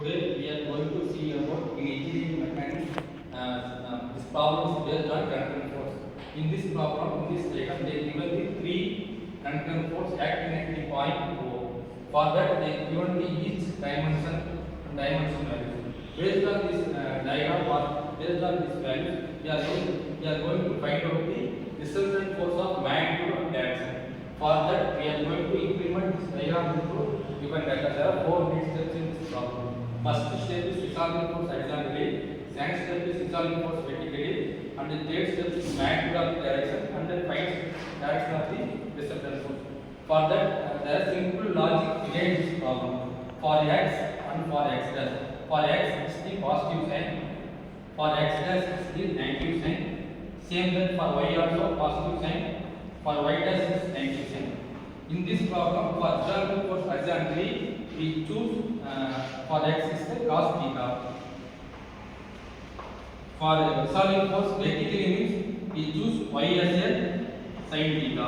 Today we are going to see about in engineering mechanics. This problem is based on current force. In this problem, in this diagram, they given the three current force acting at the point O. For that, they given the each dimension value. Based on this diagram or based on this value, we are going to find out the resultant force of magnitude and direction. For that, we are going to implement this diagram into given data. There are four main steps in this problem. First step is resolving force horizontally, second step is resolving force vertically, and the third step is magnitude of the direction, and then find direction of the resultant force. For that, there is simple logic behind this problem. For x and for x dash. For x is the positive sign, for x dash is the negative sign. Same then for y also positive sign, for y dash is negative sign. In this problem, for resolving force horizontally, we choose for x is the cos theta. For resolving force vertically means we choose y as a sin theta.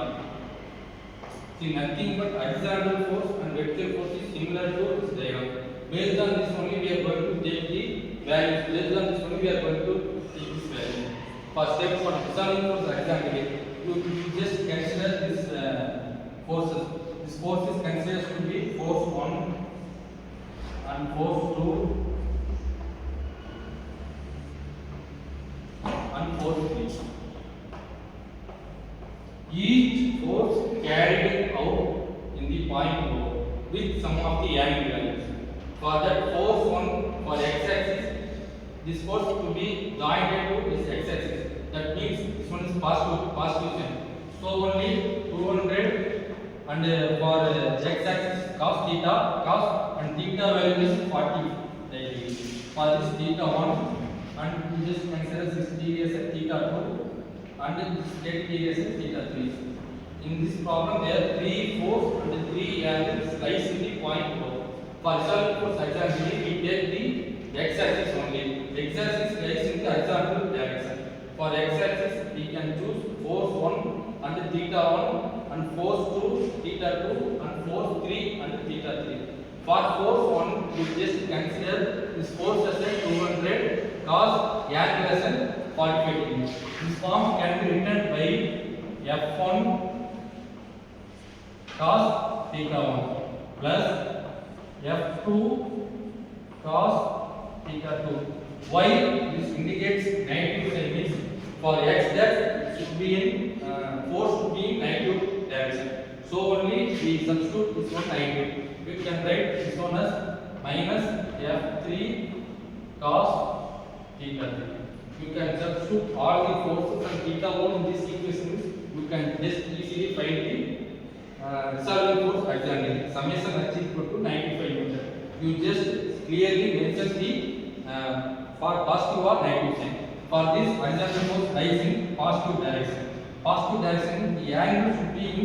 See, nothing but horizontal force and vertical force is similar to this diagram. Based on this only we are going to take the values. Based on this only we are going to take this value. For step 1, resolving force horizontally, you just consider this forces. This force is considered to be force 1 and force 2 and force 3. Each force carried out in the point O with some of the angle values. For that force 1 for x-axis, this force to be joined to this x-axis. That means this one is positive sign. So only 200 and for x-axis cos theta, cos and theta value is 40 degree. For this theta 1 and we just consider this degree as a theta 2 and this degree as a theta 3. In this problem there are 3 force and 3 angles lies in the point O. For resolving force horizontally we take the x-axis only. X-axis lies in the horizontal direction. For x-axis we can choose force 1 and theta 1 and force 2 theta 2 and force 3 and theta 3. For force 1 we just consider this force as a 200 cos angle as a 45 degree. This form can be written by f1 cos theta 1 plus f2 cos theta 2. Why this indicates negative sign means for x dash should be in force should be in negative direction. So only we substitute this one negative. We can write this one as minus f3 cos theta 3. You can substitute all the forces and theta 1 in this equation. You can just easily find the resolving force horizontally. Summation h equal to 95 Newton. You just clearly mention the for positive or negative sign. For this horizontal force lies in positive direction. Positive direction, the angle should be in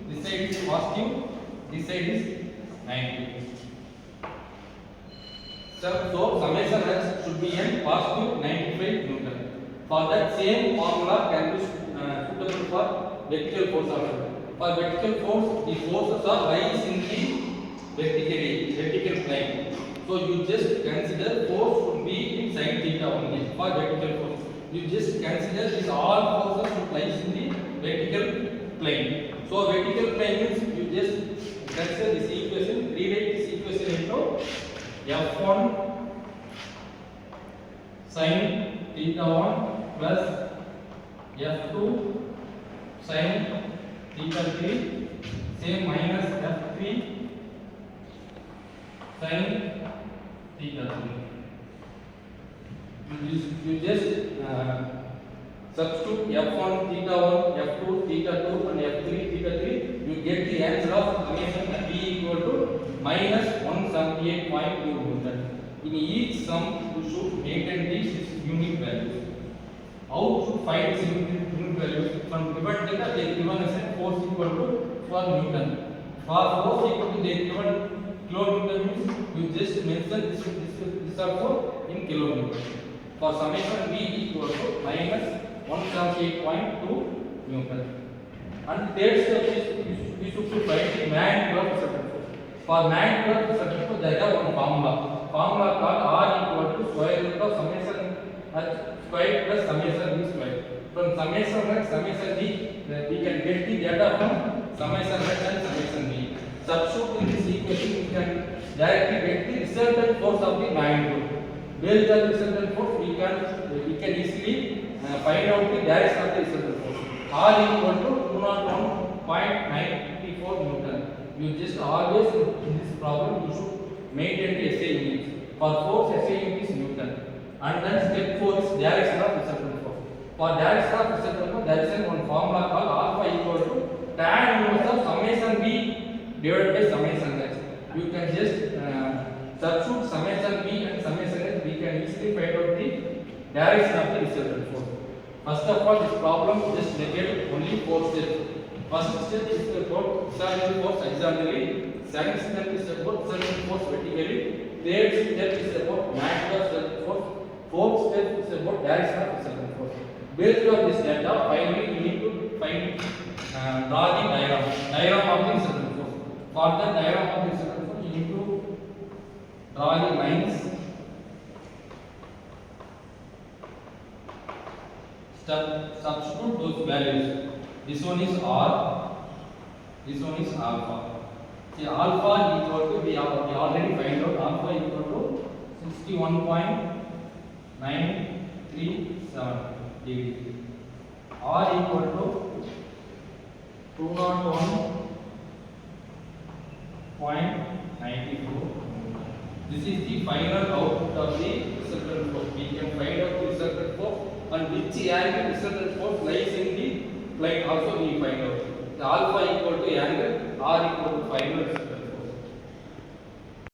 this side is positive, this side is negative. So summation h should be in positive 95 Newton. For that same formula can be suitable for vertical force also. For vertical force, the forces are lies in the vertical plane. So you just consider force should be in sin theta only for vertical force. You just consider this all forces should lies in the vertical plane. So vertical plane means you just consider this equation, rewrite this equation into f1 sin theta 1 plus f2 sin theta 3 same minus f3 sin theta 3. You just substitute f1 theta 1, f2 theta 2 and f3 theta 3. You get the answer of summation b equal to minus 178.2 Newton. In each sum you should maintain these unique values. How to find this unique values? From given data they are given as a force equal to 4 Newton. For force equal to they are given kilonewton means you just mention this also in kilonewton. For summation b equal to minus 178.2 Newton. And third step is we should find the magnitude of resultant force. For magnitude of resultant force they have one formula. Formula called R equal to square root of summation h square plus summation b square. From summation h, summation b, we can get the data from summation h and summation b. Substitute in this equation, we can directly get the resultant force of the magnitude. Based on the resultant force, we can easily find out the direction of the resultant force. R equal to 201.94 Newton. You just always in this problem you should maintain the SI units. For force, SI unit is Newton. And then step 4 is direction of resultant force. For direction of resultant force, there is one formula called alpha equal to tan inverse of summation b divided by summation h. You can just substitute summation b and summation h. We can easily find out the direction of the resultant force. First of all, this problem just negated only 4 steps. First step is about external force horizontally. Second step is about resultant force vertically. Third step is about magnitude of resultant force. Fourth step is about direction of resultant force. Based on this data, finally you need to draw the diagram of the resultant force. For the diagram of the resultant force, you need to draw the lines. Substitute those values. This one is R, this one is alpha. See, alpha equal to, we already find out alpha equal to 61.937 degree. R equal to 201.94. This is the final output of the resultant force. We can find out the resultant force and which angle resultant force lies in the plane also we find out. The alpha equal to angle, R equal to final